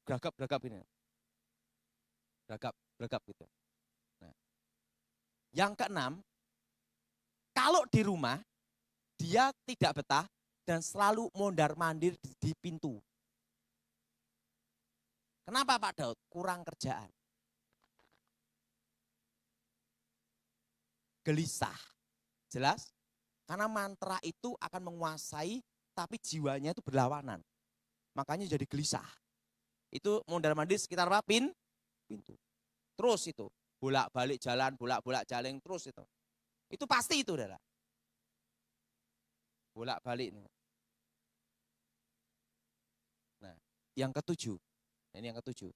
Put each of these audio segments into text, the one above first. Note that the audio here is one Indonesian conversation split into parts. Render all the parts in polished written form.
Geragap ini. Geragap gitu. Nah, yang keenam, kalau di rumah dia tidak betah dan selalu mondar-mandir di pintu. Kenapa Pak Daud? Kurang kerjaan. Gelisah. Jelas? Karena mantra itu akan menguasai tapi jiwanya itu berlawanan. Makanya jadi gelisah. Itu mondar-mandir sekitar apa? Pintu. Terus itu. Bolak-balik jalan, bolak-balik jalan terus itu. Itu pasti itu, Saudara. Bolak-balik. Nah, yang ketujuh. Ini yang ketujuh.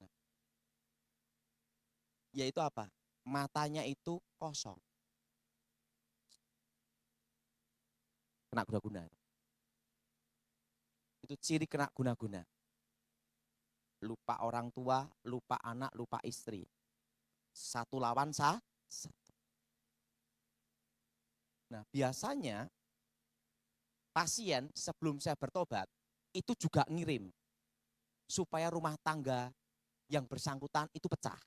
Nah, yaitu apa? Matanya itu kosong. Kena guna-guna. Itu ciri kena guna-guna. Lupa orang tua, lupa anak, lupa istri. Satu lawan satu. Nah, biasanya pasien sebelum saya bertobat itu juga ngirim supaya rumah tangga yang bersangkutan itu pecah.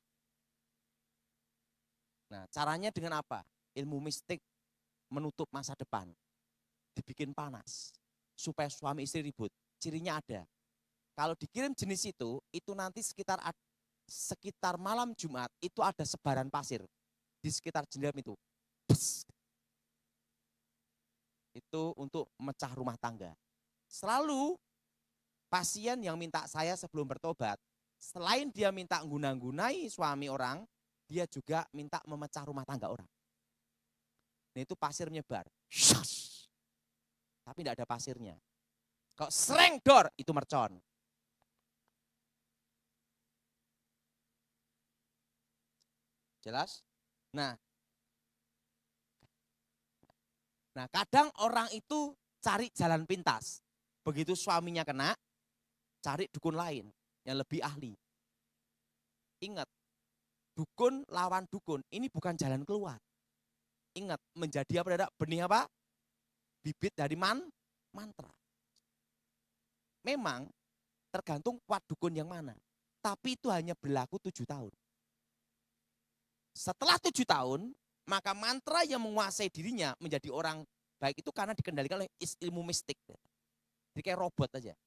Nah, caranya dengan apa? Ilmu mistik menutup masa depan. Dibikin panas supaya suami istri ribut. Cirinya ada. Kalau dikirim jenis itu nanti sekitar malam Jumat itu ada sebaran pasir di sekitar jendela itu. Pss. Itu untuk mecah rumah tangga. Selalu pasien yang minta saya sebelum bertobat, selain dia minta guna-gunai suami orang, dia juga minta memecah rumah tangga orang. Nah itu pasir menyebar. Tapi tidak ada pasirnya. Kalau sereng dor, itu mercon. Jelas? Nah, kadang orang itu cari jalan pintas. Begitu suaminya kena, cari dukun lain yang lebih ahli. Ingat, dukun lawan dukun, ini bukan jalan keluar. Ingat, menjadi apa? Benih apa? Bibit dari mantra. Memang tergantung kuat dukun yang mana. Tapi itu hanya berlaku 7 tahun. Setelah 7 tahun, maka mantra yang menguasai dirinya menjadi orang baik itu karena dikendalikan oleh ilmu mistik. Jadi kayak robot aja.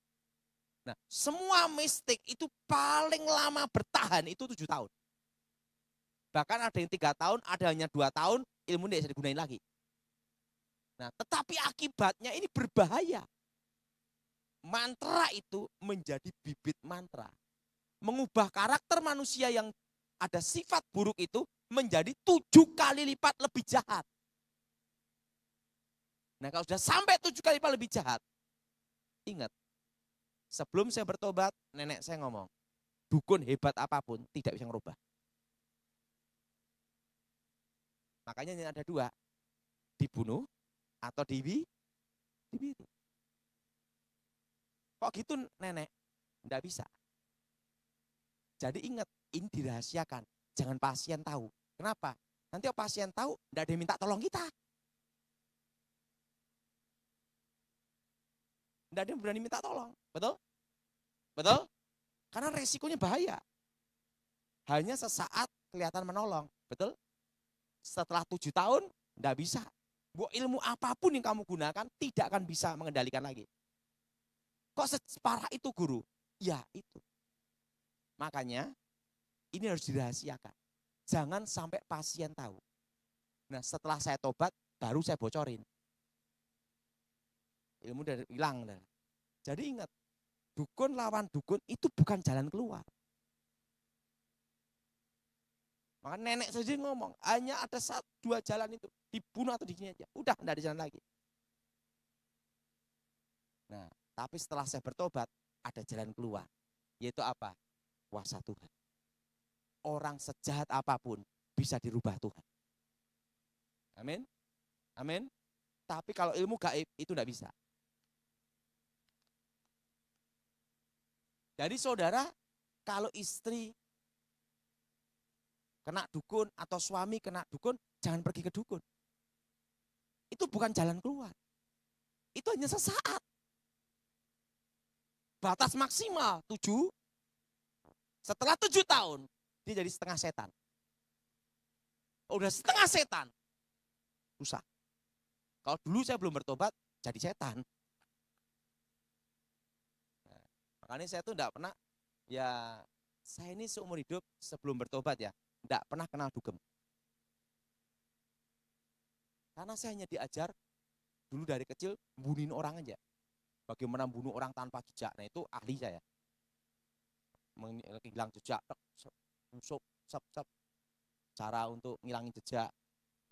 Nah, semua mistik itu paling lama bertahan itu 7 tahun. Bahkan ada yang 3 tahun, ada hanya 2 tahun, ilmu tidak bisa digunain lagi. Nah, tetapi akibatnya ini berbahaya. Mantra itu menjadi bibit mantra. Mengubah karakter manusia yang ada sifat buruk itu menjadi 7 kali lipat lebih jahat. Nah kalau sudah sampai 7 kali lipat lebih jahat, ingat, sebelum saya bertobat, nenek saya ngomong, dukun hebat apapun tidak bisa ngerubah. Makanya ini ada 2, dibunuh atau dibiru. Kok gitu nenek? Tidak bisa. Jadi ingat, ini dirahasiakan. Jangan pasien tahu. Kenapa? Nanti kalau pasien tahu, tidak ada yang minta tolong kita. Tidak ada yang berani minta tolong. Betul? Betul? Karena resikonya bahaya. Hanya sesaat kelihatan menolong. Betul? Setelah 7 tahun, tidak bisa. Buat ilmu apapun yang kamu gunakan, tidak akan bisa mengendalikan lagi. Kok separah itu guru? Ya itu. Makanya, ini harus dirahasiakan. Jangan sampai pasien tahu. Nah setelah saya tobat, baru saya bocorin. Ilmu udah hilang. Jadi ingat, dukun lawan dukun itu bukan jalan keluar. Maka nenek saja ngomong, hanya ada 2 jalan itu. Dibunuh atau digini aja. Udah, tidak ada jalan lagi. Nah, tapi setelah saya bertobat, ada jalan keluar. Yaitu apa? Kuasa Tuhan. Orang sejahat apapun bisa dirubah Tuhan. Amin. Amin. Tapi kalau ilmu gaib itu tidak bisa. Jadi saudara, kalau istri kena dukun atau suami kena dukun, jangan pergi ke dukun. Itu bukan jalan keluar. Itu hanya sesaat. batas maksimal 7. Setelah 7 tahun, dia jadi setengah setan. Udah setengah setan, susah. Kalau dulu saya belum bertobat, jadi setan. Nah, makanya saya tuh enggak pernah, ya saya ini seumur hidup sebelum bertobat ya, enggak pernah kenal dugem. Karena saya hanya diajar dulu dari kecil, bunuhin orang aja. Bagaimana bunuh orang tanpa jejak, nah itu ahli saya. Menghilang jejak, nusuk, sep, cara untuk ngilangin jejak,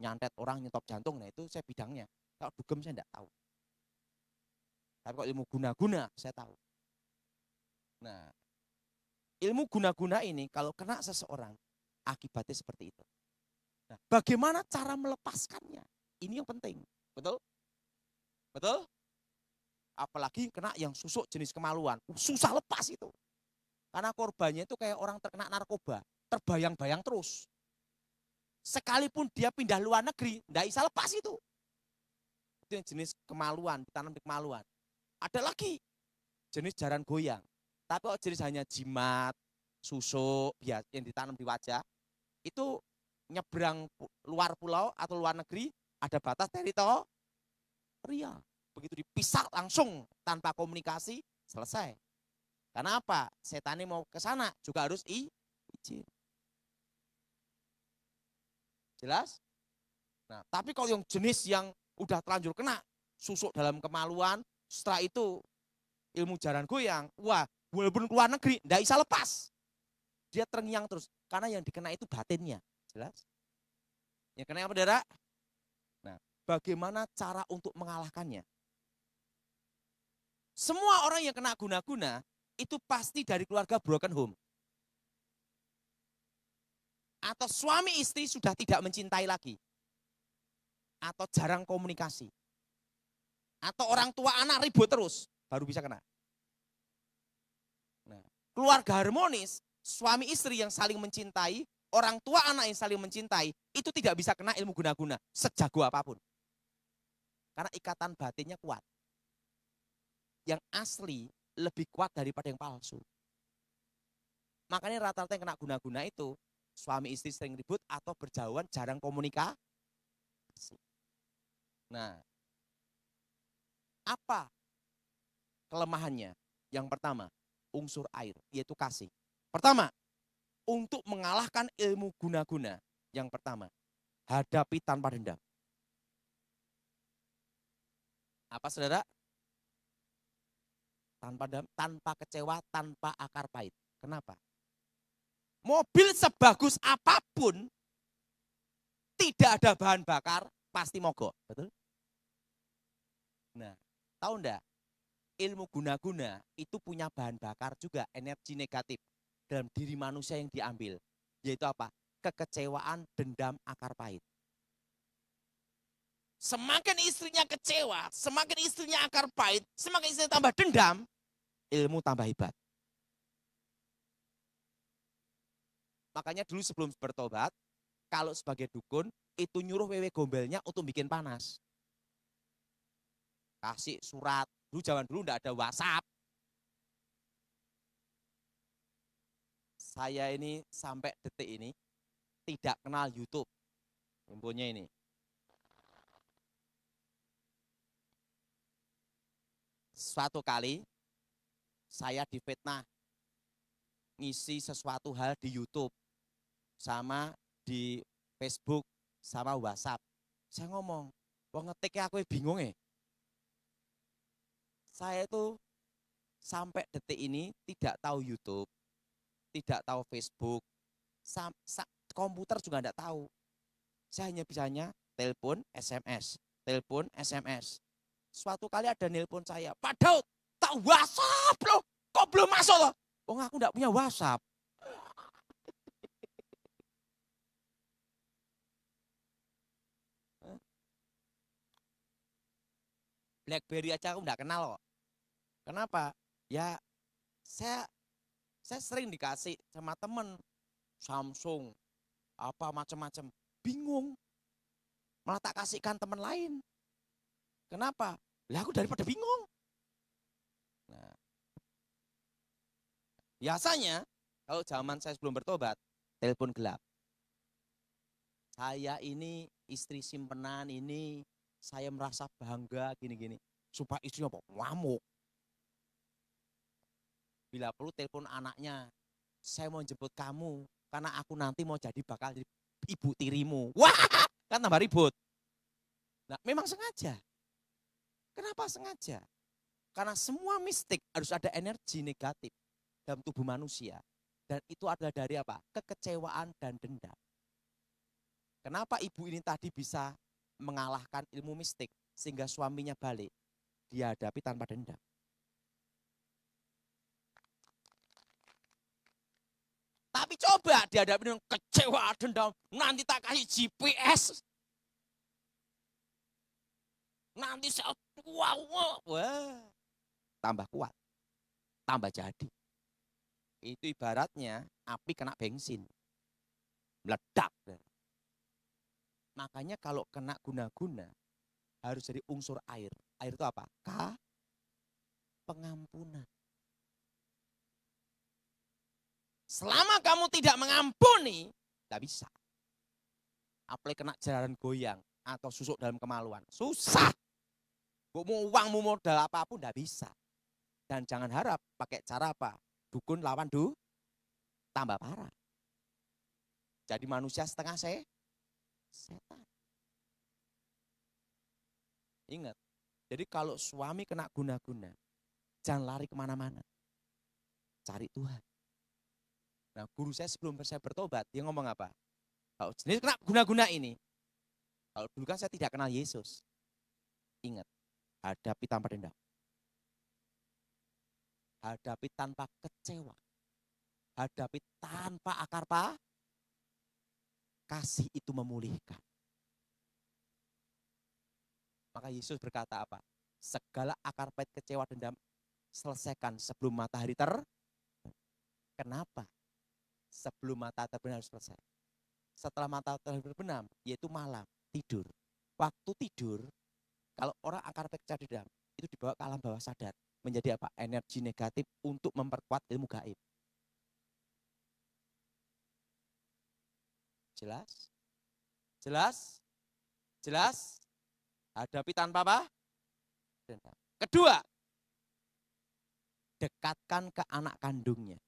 nyantet orang, nyetop jantung, nah itu saya bidangnya. Kalau dugem saya enggak tahu. Tapi kalau ilmu guna-guna saya tahu. Nah, ilmu guna-guna ini kalau kena seseorang, akibatnya seperti itu. Nah, bagaimana cara melepaskannya? Ini yang penting, betul? Betul? Apalagi kena yang susuk jenis kemaluan, susah lepas itu. Karena korbannya itu kayak orang terkena narkoba, terbayang-bayang terus. Sekalipun dia pindah luar negeri, enggak bisa lepas itu. Itu yang jenis kemaluan, ditanam di kemaluan. Ada lagi jenis jaran goyang. Tapi kalau jenis hanya jimat, susuk, yang ditanam di wajah, itu nyebrang luar pulau atau luar negeri, ada batas teritorial. Begitu dipisah langsung tanpa komunikasi, selesai. Karena apa? Setan ini mau ke sana juga harus izin. Jelas? Nah, tapi kalau yang jenis yang udah terlanjur kena susuk dalam kemaluan, setelah itu ilmu jaran goyang, wah, walaupun keluar negeri, enggak bisa lepas. Dia terngiang terus, karena yang dikena itu batinnya. Jelas? Yang kena apa, saudara? Nah, bagaimana cara untuk mengalahkannya? Semua orang yang kena guna-guna, itu pasti dari keluarga broken home. Atau suami istri sudah tidak mencintai lagi. Atau jarang komunikasi. Atau orang tua anak ribut terus, baru bisa kena. Nah, keluarga harmonis, suami istri yang saling mencintai, orang tua anak yang saling mencintai, itu tidak bisa kena ilmu guna-guna, sejago apapun. Karena ikatan batinnya kuat. Yang asli lebih kuat daripada yang palsu. Makanya rata-rata yang kena guna-guna itu, suami istri sering ribut atau berjauhan, jarang komunikasi. Nah, apa kelemahannya? Yang pertama, unsur air, yaitu kasih. Pertama, untuk mengalahkan ilmu guna-guna, yang pertama, hadapi tanpa dendam. Apa, saudara? Tanpa kecewa, tanpa akar pahit. Kenapa? Mobil sebagus apapun, tidak ada bahan bakar, pasti mogok. Betul? Nah, tahu enggak? Ilmu guna-guna itu punya bahan bakar juga, energi negatif dalam diri manusia yang diambil. Yaitu apa? Kekecewaan, dendam, akar pahit. Semakin istrinya kecewa, semakin istrinya akar pahit, semakin istrinya tambah dendam, ilmu tambah hebat. Makanya dulu sebelum bertobat, kalau sebagai dukun, itu nyuruh wewe gombelnya untuk bikin panas. Kasih surat, dulu zaman dulu enggak ada WhatsApp. Saya ini sampai detik ini tidak kenal YouTube. Infonya ini. Suatu kali saya difitnah ngisi sesuatu hal di YouTube sama di Facebook sama WhatsApp. Saya ngomong, wong ngetiknya aku bingung ya. Saya itu sampai detik ini tidak tahu YouTube, tidak tahu Facebook, komputer juga enggak tahu. Saya hanya bisanya telepon, SMS, telepon, SMS. Suatu kali ada nelpon saya, Pak Daud, tak WhatsApp loh, kok belum masuk loh? Oh, aku enggak punya WhatsApp. BlackBerry aja aku enggak kenal kok. Kenapa? Ya saya sering dikasih sama temen Samsung, apa macam-macam. Bingung. Malah tak kasihkan teman lain. Kenapa? Lah aku daripada bingung. Nah, Biasanya kalau zaman saya sebelum bertobat, telepon gelap. Saya ini istri simpenan ini, saya merasa bangga gini-gini. Supaya istrinya apa? Ngamuk. Bila perlu telepon anaknya, saya mau jemput kamu, karena aku nanti mau bakal jadi ibu tirimu. Wah, kan tambah ribut. Nah, memang sengaja. Kenapa sengaja? Karena semua mistik harus ada energi negatif dalam tubuh manusia. Dan itu adalah dari apa? Kekecewaan dan dendam. Kenapa ibu ini tadi bisa mengalahkan ilmu mistik sehingga suaminya balik? Dihadapi tanpa dendam. Tapi coba dihadapi dengan kecewa, dendam. Nanti tak kasih GPS. Nanti saya wah, tambah kuat, tambah jadi. Itu ibaratnya api kena bensin, meledak. Makanya kalau kena guna-guna harus jadi unsur air. Air itu apa? Pengampunan. Selama kamu tidak mengampuni, tidak bisa. Apalagi kena jalanan goyang atau susuk dalam kemaluan, susah. Mau uangmu modal apapun tidak bisa. Dan jangan harap pakai cara apa? Dukun lawan tambah parah. Jadi manusia setengah setan. Ingat, jadi kalau suami kena guna-guna, jangan lari kemana-mana. Cari Tuhan. Nah, guru saya sebelum saya bertobat, dia ngomong apa? Kalau jenis kena guna-guna ini, kalau dulu kan saya tidak kenal Yesus. Ingat, hadapi tanpa dendam. Hadapi tanpa kecewa. Hadapi tanpa akar kasih itu memulihkan. Maka Yesus berkata apa? Segala akar pahit kecewa dendam selesaikan sebelum matahari Kenapa? Sebelum matahari terbenam harus selesai. Setelah matahari terbenam, yaitu malam, tidur. Waktu tidur, kalau orang akar pahit kecewa dendam, itu dibawa ke alam bawah sadar. Menjadi apa? Energi negatif untuk memperkuat ilmu gaib. Jelas? Jelas? Jelas? Hadapi tanpa apa? Kedua, dekatkan ke anak kandungnya.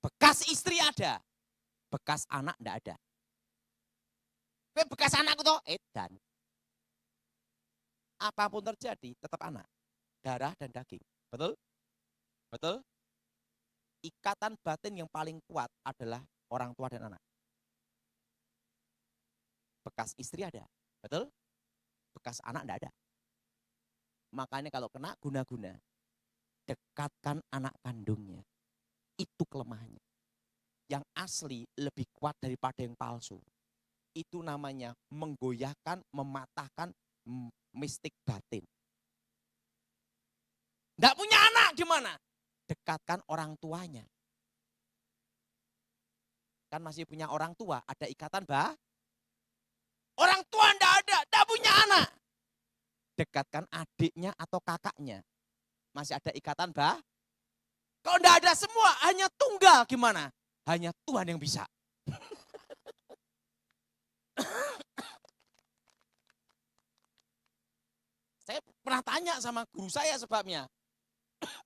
Bekas istri ada, bekas anak enggak ada. Bekas anakku toh edan. Apapun terjadi tetap anak, darah dan daging. Betul? Betul? Ikatan batin yang paling kuat adalah orang tua dan anak. Bekas istri ada, betul? Bekas anak enggak ada. Makanya kalau kena guna-guna, dekatkan anak kandungnya. Itu kelemahannya. Yang asli lebih kuat daripada yang palsu. Itu namanya menggoyahkan, mematahkan mistik batin. Enggak punya anak gimana? Dekatkan orang tuanya. Kan masih punya orang tua, ada ikatan Orang tua enggak punya anak. Dekatkan adiknya atau kakaknya. Masih ada ikatan Kalau enggak ada semua, hanya tunggal gimana? Hanya Tuhan yang bisa. Saya pernah tanya sama guru saya sebabnya.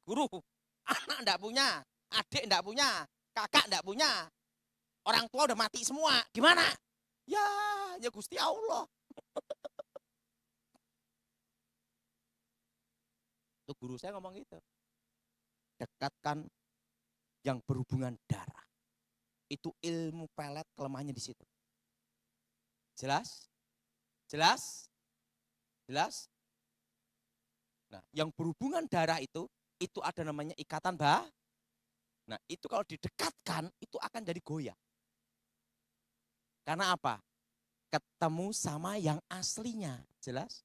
Guru, anak enggak punya, adik enggak punya, kakak enggak punya. Orang tua udah mati semua, gimana? Ya Gusti Allah. Tuh guru saya ngomong gitu. Dekatkan yang berhubungan darah. Itu ilmu pelet kelemahannya di situ. Jelas? Jelas? Jelas? Nah, yang berhubungan darah itu ada namanya ikatan Nah, itu kalau didekatkan, itu akan jadi goyah. Karena apa? Ketemu sama yang aslinya. Jelas?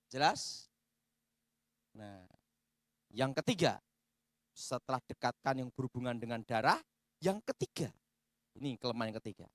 Jelas? Nah, yang ketiga, setelah dekatkan yang berhubungan dengan darah, yang ketiga, ini kelemahan yang ketiga.